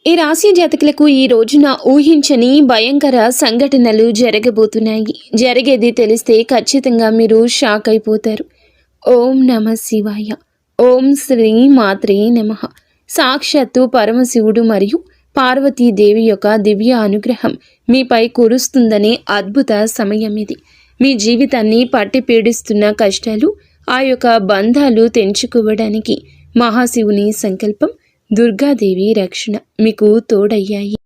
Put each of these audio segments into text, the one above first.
ఈ రాశి జాతకులకు ఈ రోజున ఊహించని భయంకర సంఘటనలు జరగబోతున్నాయి. జరిగేది తెలిస్తే ఖచ్చితంగా మీరు షాక్ అయిపోతారు. ఓం నమ శివాయ. ఓం శ్రీ మాత్రే నమః. సాక్షాత్తు పరమశివుడు మరియు పార్వతీదేవి యొక్క దివ్య అనుగ్రహం మీపై కురుస్తుందనే అద్భుత సమయం ఇది. మీ జీవితాన్ని పట్టి పీడిస్తున్న కష్టాలు, ఆ యొక్క బంధాలు తెంచుకోవడానికి మహాశివుని సంకల్పం, దుర్గాదేవి రక్షణ మీకు తోడయ్యాయి.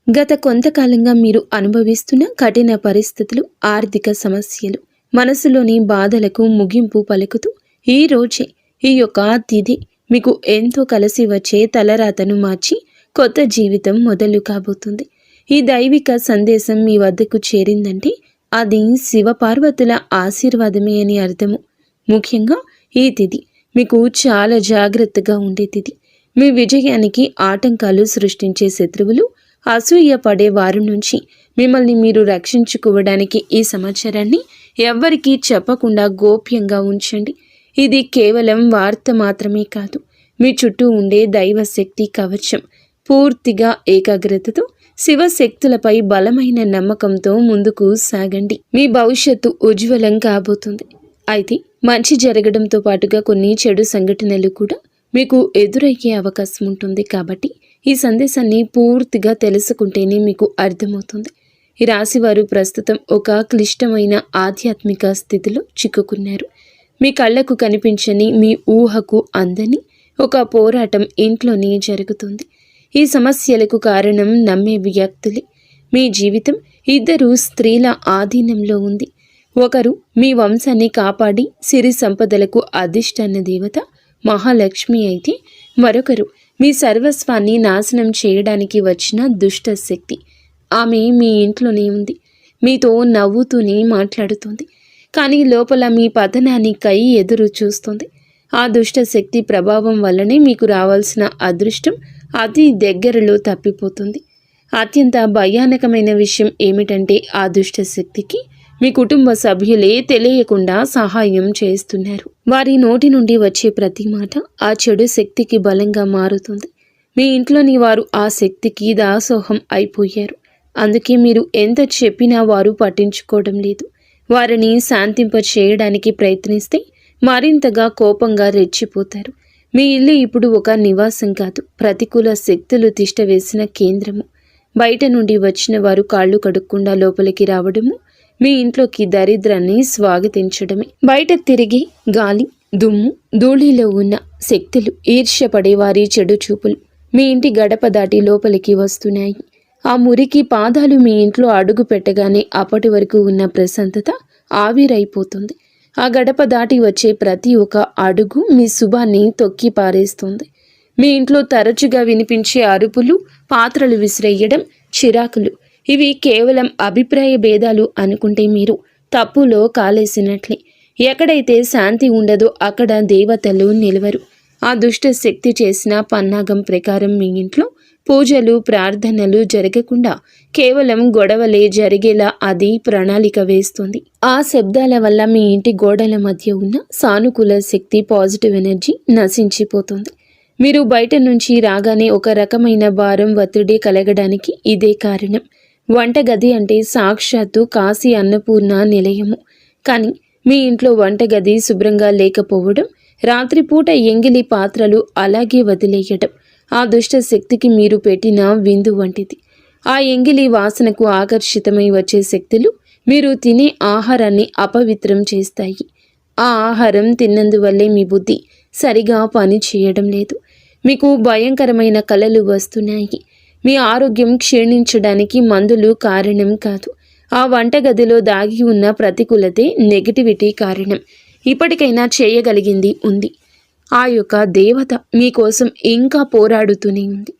గత కొంతకాలంగా మీరు అనుభవిస్తున్న కఠిన పరిస్థితులు, ఆర్థిక సమస్యలు, మనసులోని బాధలకు ముగింపు పలుకుతూ ఈ రోజే ఈ యొక్క తిథి మీకు ఎంతో కలిసి వచ్చే తలరాతను మార్చి కొత్త జీవితం మొదలు కాబోతుంది. ఈ దైవిక సందేశం మీ వద్దకు చేరిందంటే అది శివపార్వతుల ఆశీర్వాదమే అని అర్థము. ముఖ్యంగా ఈ తిథి మీకు చాలా జాగ్రత్తగా ఉండే తిథి. మీ విజయానికి ఆటంకాలు సృష్టించే శత్రువులు, అసూయ పడే వారి నుంచి మిమ్మల్ని మీరు రక్షించుకోవడానికి ఈ సమాచారాన్ని ఎవ్వరికీ చెప్పకుండా గోప్యంగా ఉంచండి. ఇది కేవలం వార్త మాత్రమే కాదు, మీ చుట్టూ ఉండే దైవశక్తి కవచం. పూర్తిగా ఏకాగ్రతతో శివశక్తులపై బలమైన నమ్మకంతో ముందుకు సాగండి. మీ భవిష్యత్తు ఉజ్వలం కాబోతుంది. అయితే మంచి జరగడంతో పాటుగా కొన్ని చెడు సంఘటనలు కూడా మీకు ఎదురయ్యే అవకాశం ఉంటుంది. కాబట్టి ఈ సందేశాన్ని పూర్తిగా తెలుసుకుంటేనే మీకు అర్థమవుతుంది. ఈ రాశివారు ప్రస్తుతం ఒక క్లిష్టమైన ఆధ్యాత్మిక స్థితిలో చిక్కుకున్నారు. మీ కళ్ళకు కనిపించని, మీ ఊహకు అందని ఒక పోరాటం ఇంట్లోనే జరుగుతుంది. ఈ సమస్యలకు కారణం నమ్మే వ్యక్తులే. మీ జీవితం ఇద్దరు స్త్రీల ఆధీనంలో ఉంది. ఒకరు మీ వంశాన్ని కాపాడి సిరి సంపదలకు అధిష్టాన దేవత మహాలక్ష్మి అయితే, మరొకరు మీ సర్వస్వాన్ని నాశనం చేయడానికి వచ్చిన దుష్ట శక్తి. ఆమె మీ ఇంట్లోనే ఉంది, మీతో నవ్వుతూనే మాట్లాడుతుంది, కానీ లోపల మీ పతనానికై ఎదురు చూస్తుంది. ఆ దుష్ట శక్తి ప్రభావం వల్లనే మీకు రావాల్సిన అదృష్టం అతి దగ్గరలో తప్పిపోతుంది. అత్యంత భయానకమైన విషయం ఏమిటంటే ఆ దుష్ట శక్తికి మీ కుటుంబ సభ్యులే తెలియకుండా సహాయం చేస్తున్నారు. వారి నోటి నుండి వచ్చే ప్రతి మాట ఆ చెడు శక్తికి బలంగా మారుతుంది. మీ ఇంట్లోని వారు ఆ శక్తికి దాసోహం అయిపోయారు. అందుకే మీరు ఎంత చెప్పినా వారు పట్టించుకోవడం లేదు. వారిని శాంతింప చేయడానికి ప్రయత్నిస్తే మరింతగా కోపంగా రెచ్చిపోతారు. మీ ఇల్లు ఇప్పుడు ఒక నివాసం కాదు, ప్రతికూల శక్తులు తిష్టవేసిన కేంద్రము. బయట నుండి వచ్చిన వారు కాళ్ళు కడుక్కుండా లోపలికి రావడము మీ ఇంట్లోకి దరిద్రాన్ని స్వాగతించడమే. బయట తిరిగి గాలి, దుమ్ము, ధూళిలో ఉన్న శక్తులు, ఈర్ష్యపడే వారి చెడు చూపులు మీ ఇంటి గడప దాటి లోపలికి వస్తున్నాయి. ఆ మురికి పాదాలు మీ ఇంట్లో అడుగు పెట్టగానే అప్పటి వరకు ఉన్న ప్రశాంతత ఆవిరైపోతుంది. ఆ గడప దాటి వచ్చే ప్రతి ఒక్క అడుగు మీ శుభాన్ని తొక్కి పారేస్తుంది. మీ ఇంట్లో తరచుగా వినిపించే అరుపులు, పాత్రలు విసిరేయడం, చిరాకులు, ఇవి కేవలం అభిప్రాయ భేదాలు అనుకుంటే మీరు తప్పులో కాలేసినట్లే. ఎక్కడైతే శాంతి ఉండదో అక్కడ దేవతలు నిలవరు. ఆ దుష్ట శక్తి చేసిన పన్నాగం ప్రకారం మీ ఇంట్లో పూజలు, ప్రార్థనలు జరగకుండా కేవలం గొడవలే జరిగేలా అది ప్రణాళిక వేస్తుంది. ఆ శబ్దాల వల్ల మీ ఇంటి గోడల మధ్య ఉన్న సానుకూల శక్తి, పాజిటివ్ ఎనర్జీ నశించిపోతుంది. మీరు బయట నుంచి రాగానే ఒక రకమైన భారం, ఒత్తిడి కలగడానికి ఇదే కారణం. వంటగది అంటే సాక్షాత్తు కాశీ అన్నపూర్ణ నిలయము. కానీ మీ ఇంట్లో వంటగది శుభ్రంగా లేకపోవడం, రాత్రిపూట ఎంగిలి పాత్రలు అలాగే వదిలేయడం ఆ దుష్ట శక్తికి మీరు పెట్టిన విందు వంటిది. ఆ ఎంగిలి వాసనకు ఆకర్షితమై వచ్చే శక్తులు మీరు తినే ఆహారాన్ని అపవిత్రం చేస్తాయి. ఆ ఆహారం తిన్నందువల్లే మీ బుద్ధి సరిగా పని చేయడం లేదు. మీకు భయంకరమైన కలలు వస్తున్నాయి. మీ ఆరోగ్యం క్షీణించడానికి మందులు కారణం కాదు. ఆ వంటగదిలో దాగి ఉన్న ప్రతికూలతే, నెగిటివిటీ కారణం. ఇప్పటికైనా చేయగలిగింది ఉంది. ఆ యొక్క దేవత మీకోసం ఇంకా పోరాడుతూనే ఉంది.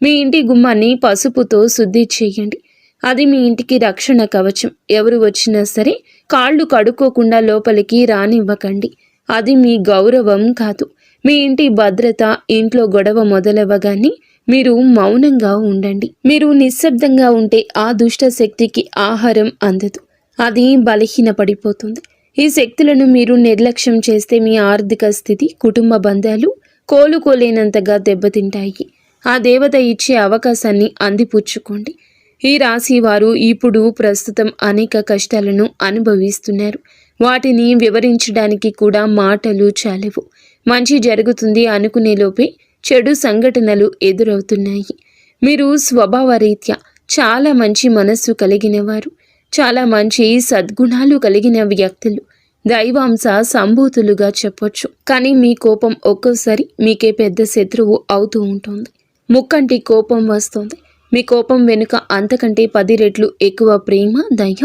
మీ ఇంటి గుమ్మాన్ని పసుపుతో శుద్ధి చేయండి. అది మీ ఇంటికి రక్షణ కవచం. ఎవరు వచ్చినా సరే కాళ్ళు కడుక్కోకుండా లోపలికి రానివ్వకండి. అది మీ గౌరవం కాదు, మీ ఇంటి భద్రత. ఇంట్లో గొడవ మొదలవ్వగానే మీరు మౌనంగా ఉండండి. మీరు నిశ్శబ్దంగా ఉంటే ఆ దుష్ట శక్తికి ఆహారం అందదు, అది బలహీనపడిపోతుంది. ఈ శక్తులను మీరు నిర్లక్ష్యం చేస్తే మీ ఆర్థిక స్థితి, కుటుంబ బంధాలు కోలుకోలేనంతగా దెబ్బతింటాయి. ఆ దేవత ఇచ్చే అవకాశాన్ని అందిపుచ్చుకోండి. ఈ రాశి వారు ఇప్పుడు ప్రస్తుతం అనేక కష్టాలను అనుభవిస్తున్నారు. వాటిని వివరించడానికి కూడా మాటలు చాలవు. మంచి జరుగుతుంది అనుకునేలోపే చెడు సంఘటనలు ఎదురవుతున్నాయి. మీరు స్వభావరీత్యా చాలా మంచి మనస్సు కలిగిన వారు, చాలా మంచి సద్గుణాలు కలిగిన వ్యక్తులు, దైవాంశ సంభూతులుగా చెప్పొచ్చు. కానీ మీ కోపం ఒక్కోసారి మీకే పెద్ద శత్రువు అవుతూ ఉంటుంది. ముక్కంటి కోపం వస్తుంది. మీ కోపం వెనుక అంతకంటే 10 రెట్లు ఎక్కువ ప్రేమ, దయ,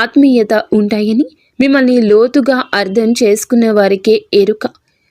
ఆత్మీయత ఉంటాయని మిమ్మల్ని లోతుగా అర్థం చేసుకున్న వారికే ఎరుక.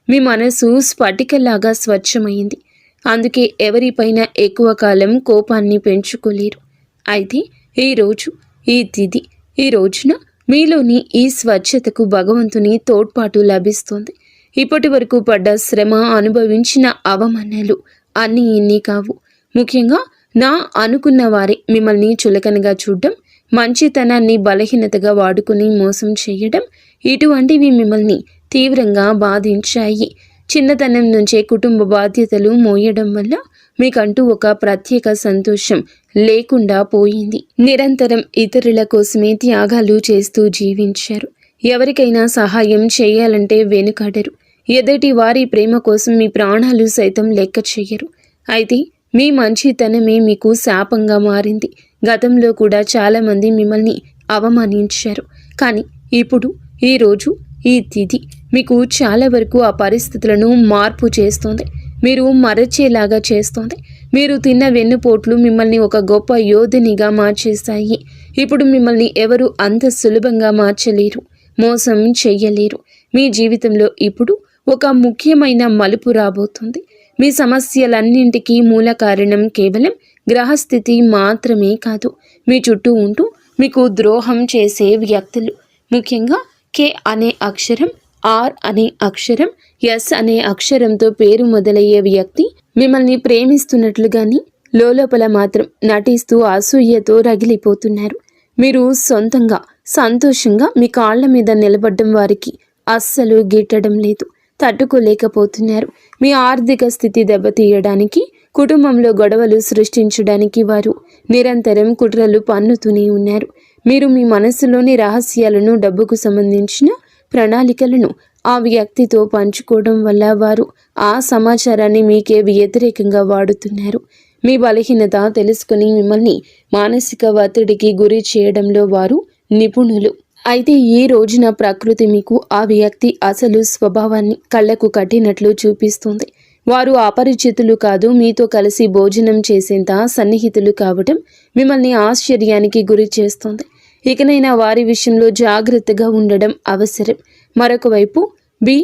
మీ మనసు స్ఫటికలాగా స్వచ్ఛమైంది. అందుకే ఎవరిపైన ఎక్కువ కాలం కోపాన్ని పెంచుకోలేరు. అయితే ఈరోజు ఈ తిథి, ఈ రోజున మీలోని ఈ స్వచ్ఛతకు భగవంతుని తోడ్పాటు లభిస్తుంది. ఇప్పటి వరకు పడ్డ శ్రమ, అనుభవించిన అవమానాలు అన్నీ ఇన్ని కావు. ముఖ్యంగా నా అనుకున్న వారే మిమ్మల్ని చులకనగా చూడడం, మంచితనాన్ని బలహీనతగా వాడుకుని మోసం చేయడం, ఇటువంటివి మిమ్మల్ని తీవ్రంగా బాధించాయి. చిన్నతనం నుంచే కుటుంబ బాధ్యతలు మోయడం వల్ల మీకంటూ ఒక ప్రత్యేక సంతోషం లేకుండా పోయింది. నిరంతరం ఇతరుల కోసమే త్యాగాలు చేస్తూ జీవించారు. ఎవరికైనా సహాయం చేయాలంటే వెనుకాడరు. ఎదుటి వారి ప్రేమ కోసం మీ ప్రాణాలు సైతం లెక్క చెయ్యరు. అయితే మీ మంచితనమే మీకు శాపంగా మారింది. గతంలో కూడా చాలామంది మిమ్మల్ని అవమానించారు. కానీ ఇప్పుడు, ఈరోజు, ఈ తిథి మీకు చాలా వరకు ఆ పరిస్థితులను మార్పు చేస్తుంది. మీరు మరచేలాగా చేస్తుంది. మీరు తిన్న వెన్నుపోట్లు మిమ్మల్ని ఒక గొప్ప యోధునిగా మార్చేస్తాయి. ఇప్పుడు మిమ్మల్ని ఎవరు అంత సులభంగా మార్చలేరు, మోసం చెయ్యలేరు. మీ జీవితంలో ఇప్పుడు ఒక ముఖ్యమైన మలుపు రాబోతుంది. మీ సమస్యలన్నింటికీ మూల కారణం కేవలం గ్రహస్థితి మాత్రమే కాదు, మీ చుట్టూ ఉంటూ మీకు ద్రోహం చేసే వ్యక్తులు. ముఖ్యంగా కే అనే అక్షరం, ఆర్ అనే అక్షరం, ఎస్ అనే అక్షరంతో పేరు మొదలయ్యే వ్యక్తి మిమ్మల్ని ప్రేమిస్తున్నట్లుగాని లోపల మాత్రం నటిస్తూ అసూయతో రగిలిపోతున్నారు. మీరు సొంతంగా సంతోషంగా మీ కాళ్ల మీద నిలబడ్డం వారికి అస్సలు గిట్టడం లేదు, తట్టుకోలేకపోతున్నారు. మీ ఆర్థిక స్థితి దెబ్బతీయడానికి, కుటుంబంలో గొడవలు సృష్టించడానికి వారు నిరంతరం కుట్రలు పన్నుతూనే ఉన్నారు. మీరు మీ మనసులోని రహస్యాలను, డబ్బుకు సంబంధించిన ప్రణాళికలను ఆ వ్యక్తితో పంచుకోవడం వల్ల వారు ఆ సమాచారాన్ని మీకే వ్యతిరేకంగా వాడుతున్నారు. మీ బలహీనత తెలుసుకుని మిమ్మల్ని మానసిక ఒత్తిడికి గురి చేయడంలో వారు నిపుణులు. అయితే ఈ రోజున ప్రకృతి మీకు ఆ వ్యక్తి అసలు స్వభావాన్ని కళ్లకు కట్టినట్లు చూపిస్తుంది. వారు అపరిచితులు కాదు, మీతో కలిసి భోజనం చేసేంత సన్నిహితులు కావడం మిమ్మల్ని ఆశ్చర్యానికి గురి చేస్తుంది. ఇకనైనా వారి విషయంలో జాగ్రత్తగా ఉండడం అవసరం. మరొక వైపు బి,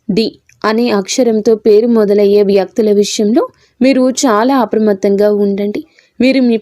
డి అనే అక్షరంతో పేరు మొదలయ్యే వ్యక్తుల విషయంలో మీరు చాలా అప్రమత్తంగా ఉండండి. వీరు మీ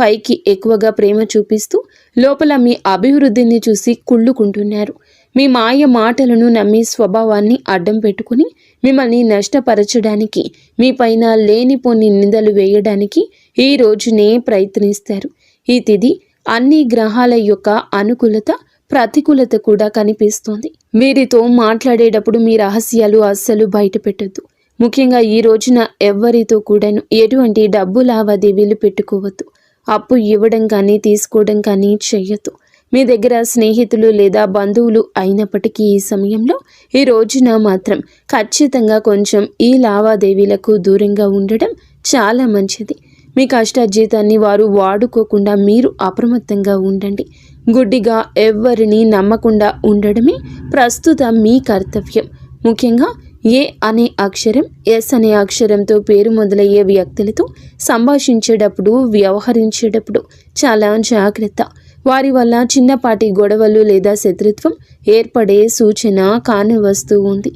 పైకి ఎక్కువగా ప్రేమ చూపిస్తూ లోపల మీ అభివృద్ధిని చూసి కుళ్ళుకుంటున్నారు. మీ మాయ మాటలను నమ్మి స్వభావాన్ని అడ్డం పెట్టుకుని మిమ్మల్ని నష్టపరచడానికి, మీ పైన లేనిపోని నిందలు వేయడానికి ఈ రోజునే ప్రయత్నిస్తారు. ఈ తిథి అన్ని గ్రహాల యొక్క అనుకూలత, ప్రతికూలత కూడా కనిపిస్తోంది. వీరితో మాట్లాడేటప్పుడు మీ రహస్యాలు అస్సలు బయట పెట్టొద్దు. ముఖ్యంగా ఈ రోజున ఎవ్వరితో కూడాను ఎటువంటి డబ్బు లావాదేవీలు పెట్టుకోవద్దు. అప్పు ఇవ్వడం కానీ తీసుకోవడం కానీ చెయ్యొద్దు. మీ దగ్గర స్నేహితులు లేదా బంధువులు అయినప్పటికీ ఈ సమయంలో, ఈ రోజున మాత్రం ఖచ్చితంగా కొంచెం ఈ లావాదేవీలకు దూరంగా ఉండడం చాలా మంచిది. మీ కష్టార్జితాన్ని వారు వాడుకోకుండా మీరు అప్రమత్తంగా ఉండండి. గుడ్డిగా ఎవ్వరిని నమ్మకుండా ఉండడమే ప్రస్తుతం మీ కర్తవ్యం. ముఖ్యంగా ఏ అనే అక్షరం, ఎస్ అనే అక్షరంతో పేరు మొదలయ్యే వ్యక్తులతో సంభాషించేటప్పుడు, వ్యవహరించేటప్పుడు చాలా జాగ్రత్త. వారి వల్ల చిన్నపాటి గొడవలు లేదా శత్రుత్వం ఏర్పడే సూచన కానవస్తూ ఉంది.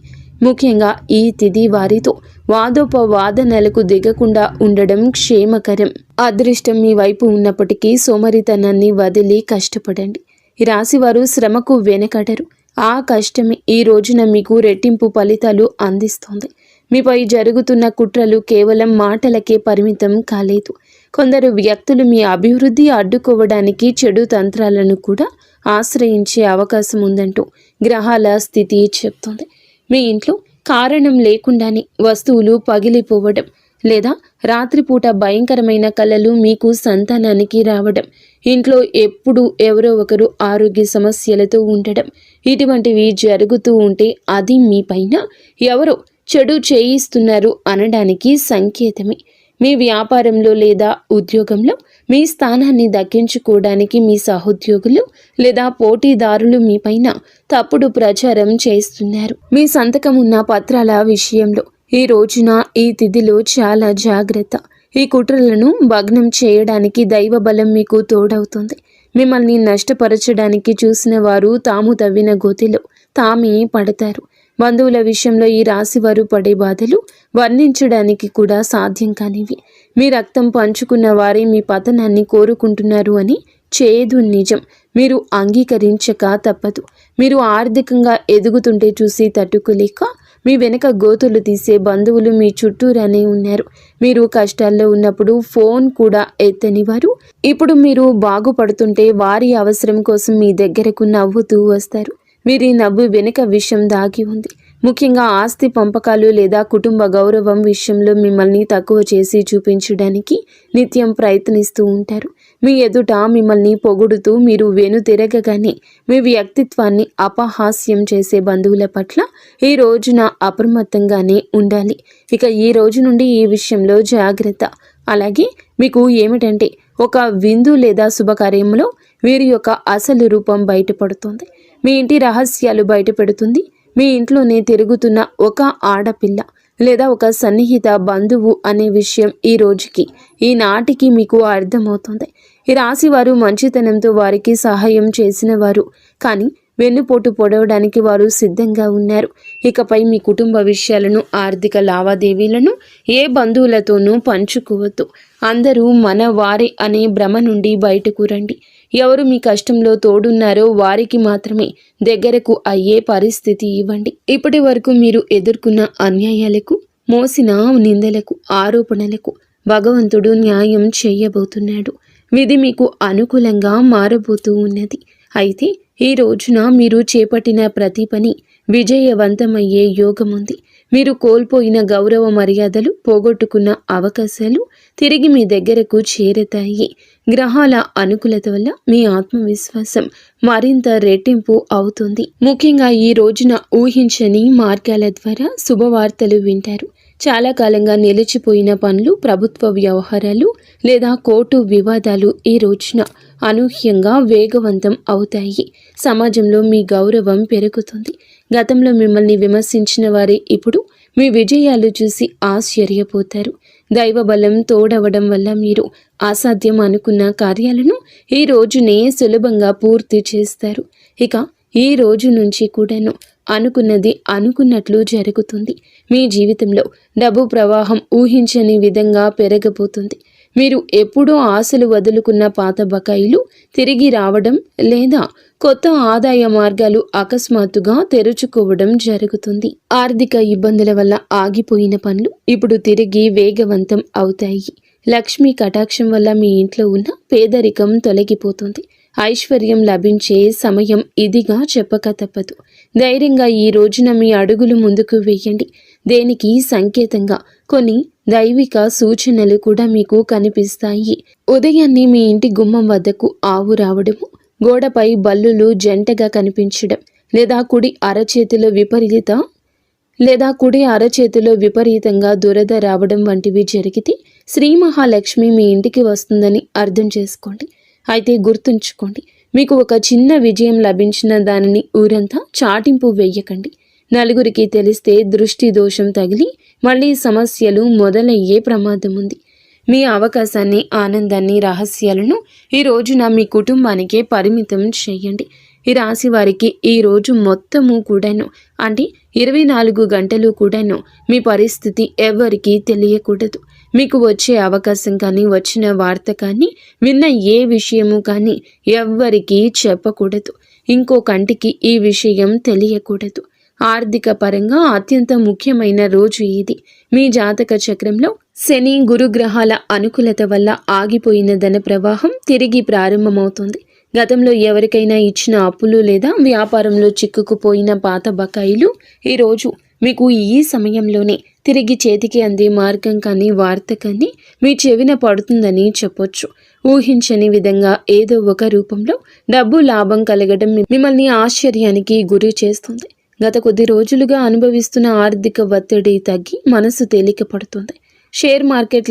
ముఖ్యంగా ఈ తిథి వారితో వాదోపవాదనలకు దిగకుండా ఉండడం క్షేమకరం. అదృష్టం మీ వైపు ఉన్నప్పటికీ సోమరితనాన్ని వదిలి కష్టపడండి. ఈ రాశివారు శ్రమకు వెనకడరు. ఆ కష్టమే ఈ రోజున మీకు రెట్టింపు ఫలితాలు అందిస్తోంది. మీపై జరుగుతున్న కుట్రలు కేవలం మాటలకే పరిమితం కాలేదు. కొందరు వ్యక్తులు మీ అభివృద్ధి అడ్డుకోవడానికి చెడు తంత్రాలను కూడా ఆశ్రయించే అవకాశం ఉందంటూ గ్రహాల స్థితి చెప్తోంది. మీ ఇంట్లో కారణం లేకుండానే వస్తువులు పగిలిపోవడం, లేదా రాత్రిపూట భయంకరమైన కలలు మీకు సంతానానికి రావడం, ఇంట్లో ఎప్పుడు ఎవరో ఒకరు ఆరోగ్య సమస్యలతో ఉండడం, ఇటువంటివి జరుగుతూ ఉంటే అది మీ పైన ఎవరో చెడు చేయిస్తున్నారు అనడానికి సంకేతమే. మీ వ్యాపారంలో లేదా ఉద్యోగంలో మీ స్థానాన్ని దక్కించుకోవడానికి మీ సహోద్యోగులు లేదా పోటీదారులు మీపైన తప్పుడు ప్రచారం చేస్తున్నారు. మీ సంతకం ఉన్న పత్రాల విషయంలో ఈ రోజున ఈ తిథిలో చాలా జాగ్రత్త. ఈ కుట్రలను భగ్నం చేయడానికి దైవ బలం మీకు తోడవుతుంది. మిమ్మల్ని నష్టపరచడానికి చూసిన వారు తాము తవ్విన గోతిలో తామే పడతారు. బంధువుల విషయంలో ఈ రాశివారు పడే బాధలు వర్ణించడానికి కూడా సాధ్యం కానివి. మీ రక్తం పంచుకున్న వారే మీ పతనాన్ని కోరుకుంటున్నారు అని చేదు నిజం. మీరు అంగీకరించక తప్పదు. మీరు ఆర్థికంగా ఎదుగుతుంటే చూసి తట్టుకోలేక మీ వెనక గోతులు తీసే బంధువులు మీ చుట్టూరానే ఉన్నారు. మీరు కష్టాల్లో ఉన్నప్పుడు ఫోన్ కూడా ఎత్తని వారు ఇప్పుడు మీరు బాగుపడుతుంటే వారి అవసరం కోసం మీ దగ్గరకు నవ్వుతూ వస్తారు. వీరి నవ్వు వెనుక విషయం దాగి ఉంది. ముఖ్యంగా ఆస్తి పంపకాలు లేదా కుటుంబ గౌరవం విషయంలో మిమ్మల్ని తక్కువ చేసి చూపించడానికి నిత్యం ప్రయత్నిస్తూ ఉంటారు. మీ ఎదుట మిమ్మల్ని పొగుడుతూ మీరు వెనుతిరగగానే మీ వ్యక్తిత్వాన్ని అపహాస్యం చేసే బంధువుల పట్ల ఈ రోజున అప్రమత్తంగానే ఉండాలి. ఇక ఈ రోజు నుండి ఈ విషయంలో జాగ్రత్త. అలాగే మీకు ఏమిటంటే ఒక విందు లేదా శుభకార్యంలో వీరి యొక్క అసలు రూపం బయటపడుతుంది. మీ ఇంటి రహస్యాలు బయటపెడుతుంది. మీ ఇంట్లోనే తిరుగుతున్న ఒక ఆడపిల్ల లేదా ఒక సన్నిహిత బంధువు అనే విషయం ఈ రోజుకి ఈనాటికి మీకు అర్థమవుతుంది. ఈ రాశి వారు మంచితనంతో వారికి సహాయం చేసిన వారు, కానీ వెన్నుపోటు పొడవడానికి వారు సిద్ధంగా ఉన్నారు. ఇకపై మీ కుటుంబ విషయాలను, ఆర్థిక లావాదేవీలను ఏ బంధువులతోనూ పంచుకోవద్దు. అందరూ మన వారే అనే భ్రమ నుండి బయటకు రండి. ఎవరు మీ కష్టంలో తోడున్నారో వారికి మాత్రమే దగ్గరకు అయ్యే పరిస్థితి ఇవ్వండి. ఇప్పటి వరకు మీరు ఎదుర్కొన్న అన్యాయాలకు, మోసిన నిందలకు, ఆరోపణలకు భగవంతుడు న్యాయం చేయబోతున్నాడు. విధి మీకు అనుకూలంగా మారబోతూ ఉన్నది. అయితే ఈ రోజున మీరు చేపట్టిన ప్రతి పని విజయవంతమయ్యే యోగముంది. మీరు కోల్పోయిన గౌరవ మర్యాదలు, పోగొట్టుకున్న అవకాశాలు తిరిగి మీ దగ్గరకు చేరతాయి. గ్రహాల అనుకూలత వల్ల మీ ఆత్మవిశ్వాసం మరింత రెట్టింపు అవుతుంది. ముఖ్యంగా ఈ రోజున ఊహించని మార్గాల ద్వారా శుభవార్తలు వింటారు. చాలా కాలంగా నిలిచిపోయిన పనులు, ప్రభుత్వ వ్యవహారాలు లేదా కోర్టు వివాదాలు ఈ రోజున అనూహ్యంగా వేగవంతం అవుతాయి. సమాజంలో మీ గౌరవం పెరుగుతుంది. గతంలో మిమ్మల్ని విమర్శించిన వారే ఇప్పుడు మీ విజయాలు చూసి ఆశ్చర్యపోతారు. దైవబలం తోడవడం వల్ల మీరు అసాధ్యం అనుకున్న కార్యాలను ఈ రోజునే సులభంగా పూర్తి చేస్తారు. ఇక ఈ రోజు నుంచి కూడాను అనుకున్నది అనుకున్నట్లు జరుగుతుంది. మీ జీవితంలో డబ్బు ప్రవాహం ఊహించని విధంగా పెరగబోతుంది. మీరు ఎప్పుడూ ఆశలు వదులుకున్న పాత బకాయిలు తిరిగి రావడం లేదా కొత్త ఆదాయ మార్గాలు అకస్మాత్తుగా తెరుచుకోవడం జరుగుతుంది. ఆర్థిక ఇబ్బందుల వల్ల ఆగిపోయిన పనులు ఇప్పుడు తిరిగి వేగవంతం అవుతాయి. లక్ష్మీ కటాక్షం వల్ల మీ ఇంట్లో ఉన్న పేదరికం తొలగిపోతుంది. ఐశ్వర్యం లభించే సమయం ఇదిగా చెప్పక తప్పదు. ధైర్యంగా ఈ రోజున మీ అడుగులు ముందుకు వేయండి. దేనికి సంకేతంగా కొన్ని దైవిక సూచనలు కూడా మీకు కనిపిస్తాయి. ఉదయాన్నే మీ ఇంటి గుమ్మం వద్దకు ఆవు రావడము, గోడపై బల్లులు జంటగా కనిపించడం, లేదా కుడి అరచేతిలో విపరీతంగా దురద రావడం వంటివి జరిగితే శ్రీ మహాలక్ష్మి మీ ఇంటికి వస్తుందని అర్థం చేసుకోండి. అయితే గుర్తుంచుకోండి, మీకు ఒక చిన్న విజయం లభించిన దానిని ఊరంతా చాటింపు వేయకండి. నలుగురికి తెలిస్తే దృష్టి దోషం తగిలి మళ్ళీ సమస్యలు మొదలయ్యే ప్రమాదం ఉంది. మీ అవకాశాన్ని, ఆనందాన్ని, రహస్యాలను ఈ రోజున మీ కుటుంబానికే పరిమితం చేయండి. ఈ రాశి వారికి ఈ రోజు మొత్తము కూడాను, అంటే 24 గంటలు కూడాను మీ పరిస్థితి ఎవరికీ తెలియకూడదు. మీకు వచ్చే అవకాశం కానీ, వచ్చిన వార్త కానీ, విన్న ఏ విషయము కానీ ఎవ్వరికీ చెప్పకూడదు. ఇంకో కంటికి ఈ విషయం తెలియకూడదు. ఆర్థిక పరంగా అత్యంత ముఖ్యమైన రోజు ఇది. మీ జాతక చక్రంలో శని, గురుగ్రహాల అనుకూలత వల్ల ఆగిపోయిన ధన ప్రవాహం తిరిగి ప్రారంభమవుతుంది. గతంలో ఎవరికైనా ఇచ్చిన అప్పులు లేదా వ్యాపారంలో చిక్కుకుపోయిన పాత బకాయిలు ఈరోజు మీకు ఈ సమయంలోనే తిరిగి చేతికి అందే మార్గం కానీ వార్త కానీ మీ చెవిన పడుతుందని చెప్పొచ్చు. ఊహించని విధంగా ఏదో ఒక రూపంలో డబ్బు లాభం కలగడం మిమ్మల్ని ఆశ్చర్యానికి గురి చేస్తుంది. గత కొద్ది రోజులుగా అనుభవిస్తున్న ఆర్థిక ఒత్తిడి తగ్గి మనసు తేలిక పడుతుంది. షేర్ మార్కెట్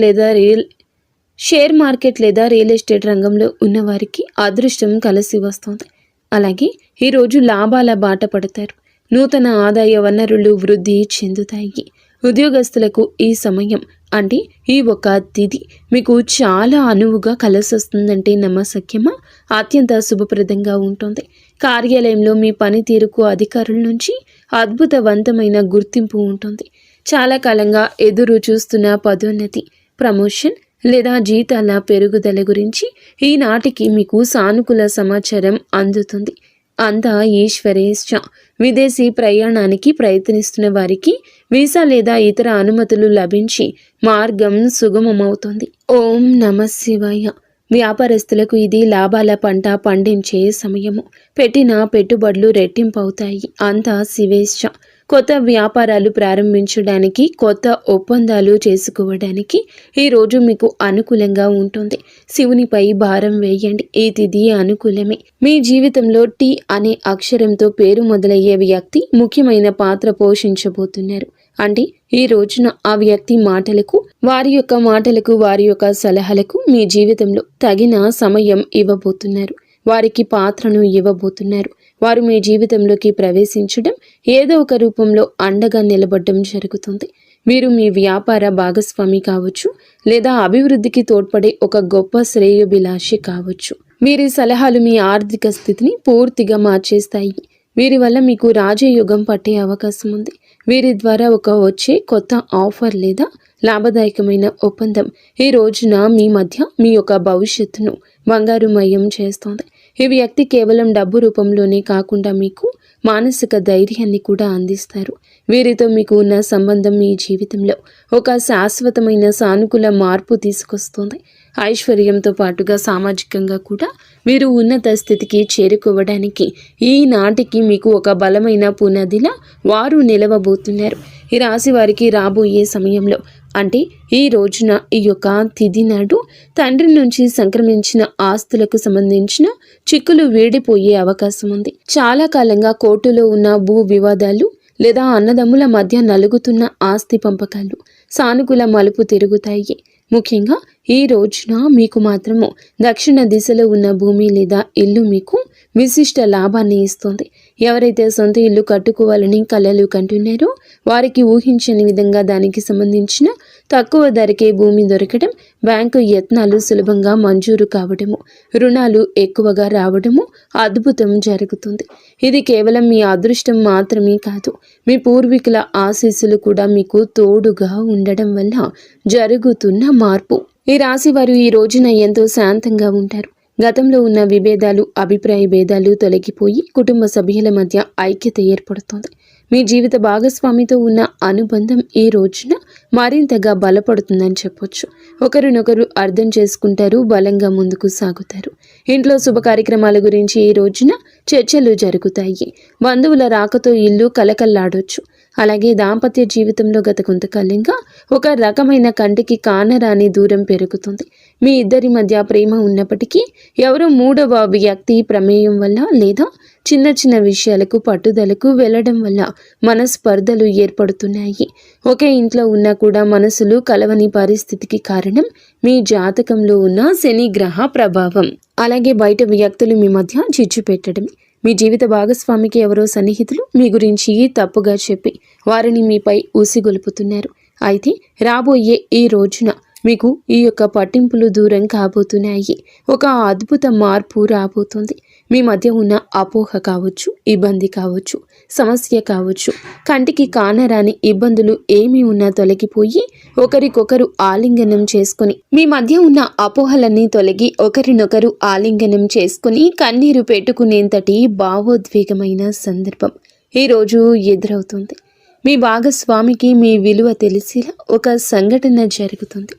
లేదా రియల్ ఎస్టేట్ రంగంలో ఉన్నవారికి అదృష్టం కలిసి వస్తుంది. అలాగే ఈరోజు లాభాల బాట పడతారు. నూతన ఆదాయ వనరులు వృద్ధి చెందుతాయి. ఉద్యోగస్తులకు ఈ సమయం అంటే ఈ ఒక తిథి మీకు చాలా అనువుగా కలిసొస్తుందంటే నమ్మశక్యమా? అత్యంత శుభప్రదంగా ఉంటుంది. కార్యాలయంలో మీ పనితీరుకు అధికారుల నుంచి అద్భుతవంతమైన గుర్తింపు ఉంటుంది. చాలా కాలంగా ఎదురు చూస్తున్న పదోన్నతి, ప్రమోషన్ లేదా జీతాల పెరుగుదల గురించి ఈనాటికి మీకు సానుకూల సమాచారం అందుతుంది. అంతా ఈశ్వరేచ్ఛ. విదేశీ ప్రయాణానికి ప్రయత్నిస్తున్న వారికి వీసా లేదా ఇతర అనుమతులు లభించి మార్గం సుగమమవుతుంది. ఓం నమః శివాయ. వ్యాపారస్తులకు ఇది లాభాల పంట పండించే సమయము. పెట్టిన పెట్టుబడులు రెట్టింపవుతాయి. అంతా శివేచ్ఛ. కొత్త వ్యాపారాలు ప్రారంభించడానికి, కొత్త ఒప్పందాలు చేసుకోవడానికి ఈరోజు మీకు అనుకూలంగా ఉంటుంది. శివునిపై భారం వేయండి. ఈ తిథి అనుకూలమే. మీ జీవితంలో టీ అనే అక్షరంతో పేరు మొదలయ్యే వ్యక్తి ముఖ్యమైన పాత్ర పోషించబోతున్నారు. అంటే ఈ రోజున ఆ వ్యక్తి మాటలకు, వారి యొక్క సలహాలకు మీ జీవితంలో తగిన సమయం ఇవ్వబోతున్నారు. వారికి పాత్రను ఇవ్వబోతున్నారు. వారు మీ జీవితంలోకి ప్రవేశించడం, ఏదో ఒక రూపంలో అండగా నిలబడడం జరుగుతుంది. మీరు మీ వ్యాపార భాగస్వామి కావచ్చు, లేదా అభివృద్ధికి తోడ్పడే ఒక గొప్ప శ్రేయోభిలాషి కావచ్చు. వీరి సలహాలు మీ ఆర్థిక స్థితిని పూర్తిగా మార్చేస్తాయి. వీరి వల్ల మీకు రాజయోగం పట్టే అవకాశం ఉంది. వీరి ద్వారా వచ్చే కొత్త ఆఫర్ లేదా లాభదాయకమైన ఒప్పందం ఈ రోజున మీ మధ్య మీ యొక్క భవిష్యత్తును బంగారుమయం చేస్తోంది. ఈ వ్యక్తి కేవలం డబ్బు రూపంలోనే కాకుండా మీకు మానసిక ధైర్యాన్ని కూడా అందిస్తారు. వీరితో మీకు ఉన్న సంబంధం మీ జీవితంలో ఒక శాశ్వతమైన సానుకూల మార్పు తీసుకొస్తుంది. ఐశ్వర్యంతో పాటుగా సామాజికంగా కూడా మీరు ఉన్నత స్థితికి చేరుకోవడానికి ఈనాటికి మీకు ఒక బలమైన పునాదిలా వారు నిలవబోతున్నారు. ఈ రాశి వారికి రాబోయే సమయంలో అంటే ఈ రోజున ఈ యొక్క తిథి నాడు తండ్రి నుంచి సంక్రమించిన ఆస్తులకు సంబంధించిన చిక్కులు వీడిపోయే అవకాశం ఉంది. చాలా కాలంగా కోర్టులో ఉన్న భూ వివాదాలు లేదా అన్నదమ్ముల మధ్య నలుగుతున్న ఆస్తి పంపకాలు సానుకూల మలుపు తిరుగుతాయి. ముఖ్యంగా ఈ రోజున మీకు మాత్రము దక్షిణ దిశలో ఉన్న భూమి లేదా ఇల్లు మీకు విశిష్ట లాభాన్ని ఇస్తుంది. ఎవరైతే సొంత ఇల్లు కట్టుకోవాలని కలలు కంటున్నారో వారికి ఊహించని విధంగా దానికి సంబంధించిన తక్కువ ధరకే భూమి దొరకడం, బ్యాంకు యత్నాలు సులభంగా మంజూరు కావడము, రుణాలు ఎక్కువగా రావడము అద్భుతం జరుగుతుంది. ఇది కేవలం మీ అదృష్టం మాత్రమే కాదు, మీ పూర్వీకుల ఆశీస్సులు కూడా మీకు తోడుగా ఉండడం వల్ల జరుగుతున్న మార్పు. ఈ రాశి వారు ఈ రోజున ఎంతో శాంతంగా ఉంటారు. గతంలో ఉన్న విభేదాలు, అభిప్రాయ భేదాలు తొలగిపోయి కుటుంబ సభ్యుల మధ్య ఐక్యత ఏర్పడుతుంది. మీ జీవిత భాగస్వామితో ఉన్న అనుబంధం ఈ రోజున మరింతగా బలపడుతుందని చెప్పొచ్చు. ఒకరినొకరు అర్థం చేసుకుంటారు, బలంగా ముందుకు సాగుతారు. ఇంట్లో శుభ కార్యక్రమాల గురించి ఈ రోజున చర్చలు జరుగుతాయి. బంధువుల రాకతో ఇల్లు కలకల్లాడొచ్చు. అలాగే దాంపత్య జీవితంలో గత కొంతకాలంగా ఒక రకమైన కంటికి కానరాని దూరం పెరుగుతుంది. మీ ఇద్దరి మధ్య ప్రేమ ఉన్నప్పటికీ ఎవరో మూడవ వ్యక్తి ప్రమేయం వల్ల లేదా చిన్న చిన్న విషయాలకు పట్టుదలకు వెళ్ళడం వల్ల మనస్పర్ధలు ఏర్పడుతున్నాయి. ఒకే ఇంట్లో ఉన్నా కూడా మనసులు కలవని పరిస్థితికి కారణం మీ జాతకంలో ఉన్న శని గ్రహ ప్రభావం. అలాగే బయట వ్యక్తులు మీ మధ్య చిచ్చు పెట్టడమే. మీ జీవిత భాగస్వామికి ఎవరో సన్నిహితులు మీ గురించి తప్పుగా చెప్పి వారిని మీపై ఊసిగొలుపుతున్నారు. అయితే రాబోయే ఈ రోజున మీకు ఈ యొక్క పట్టింపులు దూరం కాబోతున్నాయి. ఒక అద్భుత మార్పు రాబోతుంది. మీ మధ్య ఉన్న అపోహ కావచ్చు, ఇబ్బంది కావచ్చు, సమస్య కావచ్చు, కంటికి కానరాని ఇబ్బందులు ఏమి ఉన్నా తొలగిపోయి ఒకరికొకరు ఆలింగనం చేసుకుని, మీ మధ్య ఉన్న అపోహలన్నీ తొలగి ఒకరినొకరు ఆలింగనం చేసుకుని కన్నీరు పెట్టుకునేంతటి భావోద్వేగమైన సందర్భం ఈరోజు ఎదురవుతుంది. మీ భాగస్వామికి మీ విలువ తెలిసేలా ఒక సంఘటన జరుగుతుంది.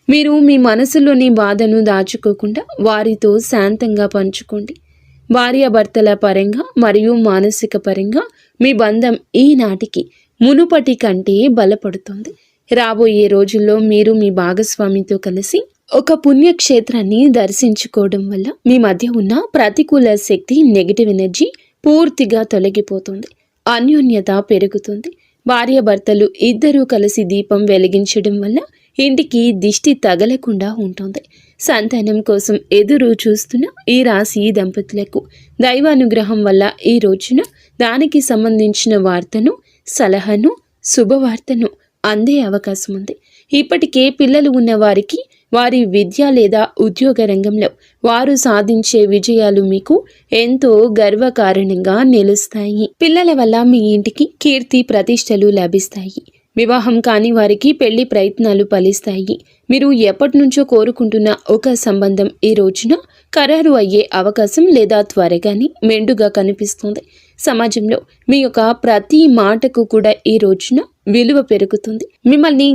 మీరు మీ మనసులోని బాధను దాచుకోకుండా వారితో శాంతంగా పంచుకోండి. భార్యాభర్తల పరంగా మరియు మానసిక పరంగా మీ బంధం ఈనాటికి మునుపటి కంటే బలపడుతుంది. రాబోయే రోజుల్లో మీరు మీ భాగస్వామితో కలిసి ఒక పుణ్యక్షేత్రాన్ని దర్శించుకోవడం వల్ల మీ మధ్య ఉన్న ప్రతికూల శక్తి, నెగిటివ్ ఎనర్జీ పూర్తిగా తొలగిపోతుంది. అన్యోన్యత పెరుగుతుంది. భార్యాభర్తలు ఇద్దరూ కలిసి దీపం వెలిగించడం వల్ల ఇంటికి దిష్టి తగలకుండా ఉంటుంది. సంతానం కోసం ఎదురు చూస్తున్న ఈ రాశి దంపతులకు దైవానుగ్రహం వల్ల ఈ రోజున దానికి సంబంధించిన వార్తను, సలహాను, శుభవార్తను అందే అవకాశం ఉంది. ఇప్పటికే పిల్లలు ఉన్న వారికి వారి విద్య లేదా ఉద్యోగ రంగంలో వారు సాధించే విజయాలు మీకు ఎంతో గర్వకారణంగా నిలుస్తాయి. పిల్లల వల్ల మీ ఇంటికి కీర్తి ప్రతిష్టలు లభిస్తాయి. వివాహం కాని వారికి పెళ్లి ప్రయత్నాలు ఫలిస్తాయి. మీరు ఎప్పటి నుంచో కోరుకుంటున్న ఒక సంబంధం ఈ రోజున ఖరారు అయ్యే అవకాశం లేదా త్వరగానే మెండుగా కనిపిస్తుంది. సమాజంలో మీ యొక్క ప్రతి మాటకు కూడా ఈ రోజున విలువ పెరుగుతుంది. మిమ్మల్ని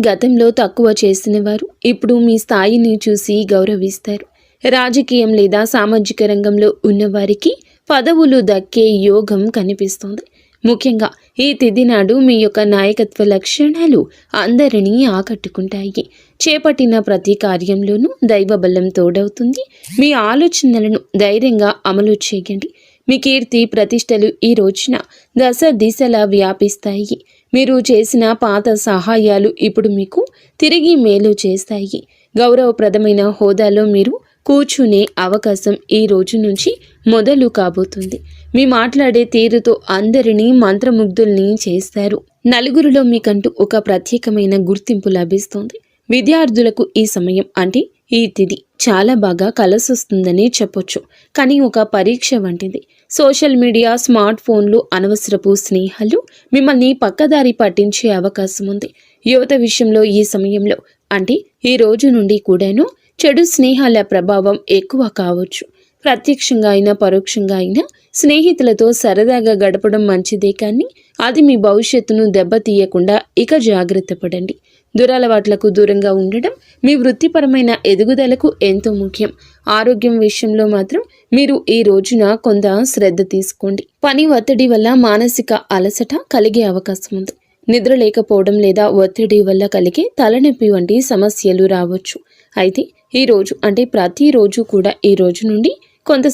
గతంలో తక్కువ చేసిన వారు ఇప్పుడు మీ స్థాయిని చూసి గౌరవిస్తారు. రాజకీయం లేదా సామాజిక రంగంలో ఉన్నవారికి పదవులు దక్కే యోగం కనిపిస్తుంది. ముఖ్యంగా ఈ తిథి నాడు మీ యొక్క నాయకత్వ లక్షణాలు అందరినీ ఆకట్టుకుంటాయి. చేపట్టిన ప్రతి కార్యంలోనూ దైవబలం తోడవుతుంది. మీ ఆలోచనలను ధైర్యంగా అమలు చేయండి. మీ కీర్తి ప్రతిష్టలు ఈ రోజున దశ దిశలా వ్యాపిస్తాయి. మీరు చేసిన పాత సహాయాలు ఇప్పుడు మీకు తిరిగి మేలు చేస్తాయి. గౌరవప్రదమైన హోదాలో మీరు కూర్చునే అవకాశం ఈ రోజు నుంచి మొదలు కాబోతుంది. మీ మాట్లాడే తీరుతో అందరినీ మంత్రముగ్ధుల్ని చేస్తారు. నలుగురిలో మీకంటూ ఒక ప్రత్యేకమైన గుర్తింపు లభిస్తుంది. విద్యార్థులకు ఈ సమయం అంటే ఈ తిథి చాలా బాగా కలిసొస్తుందని చెప్పొచ్చు. కానీ ఒక పరీక్ష వంటిది. సోషల్ మీడియా, స్మార్ట్ ఫోన్లు, అనవసరపు స్నేహాలు మిమ్మల్ని పక్కదారి పట్టించే అవకాశం ఉంది. యువత విషయంలో ఈ సమయంలో అంటే ఈ రోజు నుండి కూడాను చెడు స్నేహాల ప్రభావం ఎక్కువ కావచ్చు. ప్రత్యక్షంగా అయినా పరోక్షంగా అయినా స్నేహితులతో సరదాగా గడపడం మంచిదే, కానీ అది మీ భవిష్యత్తును దెబ్బతీయకుండా ఇక జాగ్రత్త పడండి. దురలవాట్లకు దూరంగా ఉండడం మీ వృత్తిపరమైన ఎదుగుదలకు ఎంతో ముఖ్యం. ఆరోగ్యం విషయంలో మాత్రం మీరు ఈ రోజున కొంత శ్రద్ధ తీసుకోండి. పని ఒత్తిడి వల్ల మానసిక అలసట కలిగే అవకాశం ఉంది. నిద్ర లేకపోవడం లేదా ఒత్తిడి వల్ల కలిగే తలనొప్పి వంటి సమస్యలు రావచ్చు. అయితే ఈ రోజు అంటే ప్రతిరోజు కూడా ఈ రోజు నుండి కొంత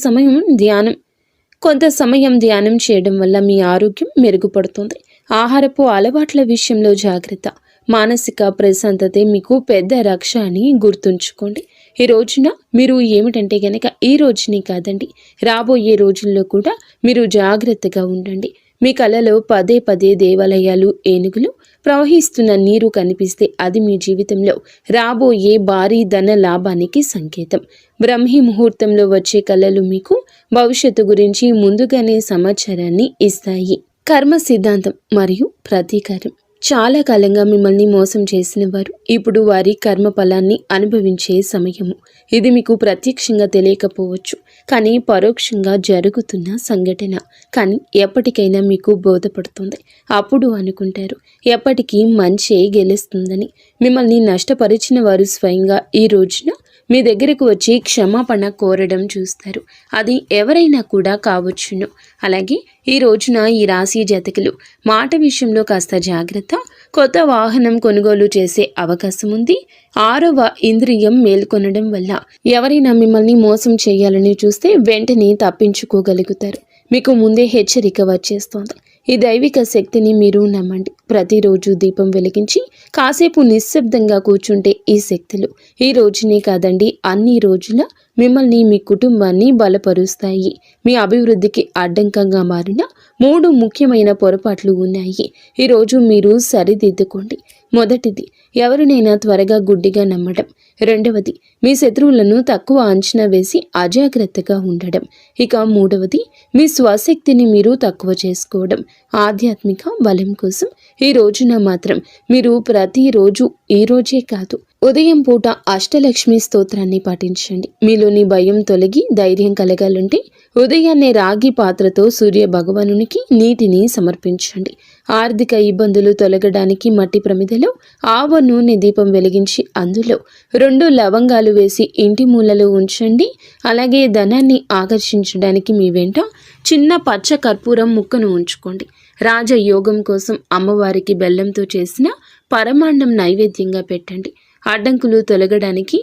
సమయం ధ్యానం చేయడం వల్ల మీ ఆరోగ్యం మెరుగుపడుతుంది. ఆహారపు అలవాట్ల విషయంలో జాగ్రత్త. మానసిక ప్రశాంతతే మీకు పెద్ద రక్ష అని గుర్తుంచుకోండి. ఈ రోజున మీరు ఏమిటంటే గనక ఈ రోజుని కాదండి, రాబోయే రోజుల్లో కూడా మీరు జాగ్రత్తగా ఉండండి. మీ కలలో పదే పదే దేవాలయాలు, ఏనుగులు, ప్రవహిస్తున్న నీరు కనిపిస్తే అది మీ జీవితంలో రాబోయే భారీ ధన లాభానికి సంకేతం. బ్రహ్మీ ముహూర్తంలో వచ్చే కళలు మీకు భవిష్యత్తు గురించి ముందుగానే సమాచారాన్ని ఇస్తాయి. కర్మ సిద్ధాంతం మరియు ప్రతీకారం. చాలా కాలంగా మిమ్మల్ని మోసం చేసిన వారు ఇప్పుడు వారి కర్మ ఫలాన్ని అనుభవించే సమయము. ఇది మీకు ప్రత్యక్షంగా తెలియకపోవచ్చు, కానీ పరోక్షంగా జరుగుతున్న సంఘటన. కానీ ఎప్పటికైనా మీకు బోధపడుతుంది. అప్పుడు అనుకుంటారు ఎప్పటికీ మంచే గెలుస్తుందని. మిమ్మల్ని నష్టపరిచిన వారు స్వయంగా ఈ రోజున మీ దగ్గరకు వచ్చి క్షమాపణ కోరడం చూస్తారు. అది ఎవరైనా కూడా కావచ్చును. అలాగే ఈ రోజున ఈ రాశి జాతకులు మాట విషయంలో కాస్త జాగ్రత్త. కొత్త వాహనం కొనుగోలు చేసే అవకాశం ఉంది. 6వ ఇంద్రియం మేల్కొనడం వల్ల ఎవరైనా మిమ్మల్ని మోసం చేయాలని చూస్తే వెంటనే తప్పించుకోగలుగుతారు. మీకు ముందే హెచ్చరిక వచ్చేస్తోంది. ఈ దైవిక శక్తిని మీరు నమ్మండి. ప్రతిరోజు దీపం వెలిగించి కాసేపు నిశ్శబ్దంగా కూర్చుంటే ఈ శక్తులు ఈ రోజునే కాదండి, అన్ని రోజుల మిమ్మల్ని, మీ కుటుంబాన్ని బలపరుస్తాయి. మీ అభివృద్ధికి అడ్డంకంగా మారిన 3 ముఖ్యమైన పొరపాట్లు ఉన్నాయి. ఈరోజు మీరు సరిదిద్దుకోండి. మొదటిది, ఎవరినైనా త్వరగా గుడ్డిగా నమ్మడం. రెండవది, మీ శత్రువులను తక్కువ అంచనా వేసి అజాగ్రత్తగా ఉండడం. ఇక మూడవది, మీ స్వశక్తిని మీరు తక్కువ చేసుకోవడం. ఆధ్యాత్మిక బలం కోసం ఈ రోజున మాత్రం మీరు ప్రతిరోజు, ఈ రోజే కాదు, ఉదయం పూట అష్టలక్ష్మి స్తోత్రాన్ని పాటించండి. మీలోని భయం తొలగి ధైర్యం కలగాలంటే ఉదయాన్నే రాగి పాత్రతో సూర్య భగవానునికి నీటిని సమర్పించండి. ఆర్థిక ఇబ్బందులు తొలగడానికి మట్టి ప్రమిదలో ఆవ నూనె దీపం వెలిగించి అందులో 2 లవంగాలు వేసి ఇంటి మూలలో ఉంచండి. అలాగే ధనాన్ని ఆకర్షించడానికి మీ వెంట చిన్న పచ్చ కర్పూరం ముక్కను ఉంచుకోండి. రాజయోగం కోసం అమ్మవారికి బెల్లంతో చేసిన పరమాన్నం నైవేద్యంగా పెట్టండి. అడ్డంకులు తొలగడానికి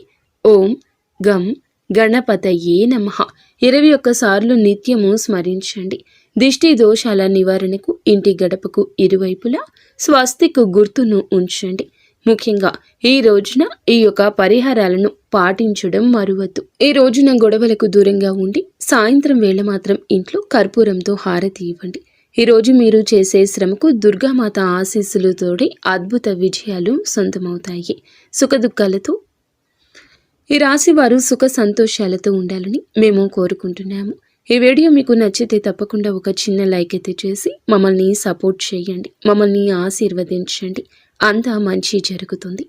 ఓం గం గణపతయే నమః 21 సార్లు నిత్యము స్మరించండి. దిష్టి దోషాల నివారణకు ఇంటి గడపకు ఇరువైపులా స్వస్తికు గుర్తును ఉంచండి. ముఖ్యంగా ఈ రోజున ఈ యొక్క పరిహారాలను పాటించడం మరువద్దు. ఈ రోజున గొడవలకు దూరంగా ఉండి సాయంత్రం వేళ మాత్రం ఇంట్లో కర్పూరంతో హారతి ఇవ్వండి. ఈ రోజు మీరు చేసే శ్రమకు దుర్గామాత ఆశీస్సులు తోడి అద్భుత విజయాలు సొంతమవుతాయి. సుఖదుఖాలతో ఈ రాశి వారు సుఖ సంతోషాలతో ఉండాలని మేము కోరుకుంటున్నాము. ఈ వీడియో మీకు నచ్చితే తప్పకుండా ఒక చిన్న లైక్ అయితే చేసి మమ్మల్ని సపోర్ట్ చేయండి. మమ్మల్ని ఆశీర్వదించండి. అంతా మంచి జరుగుతుంది.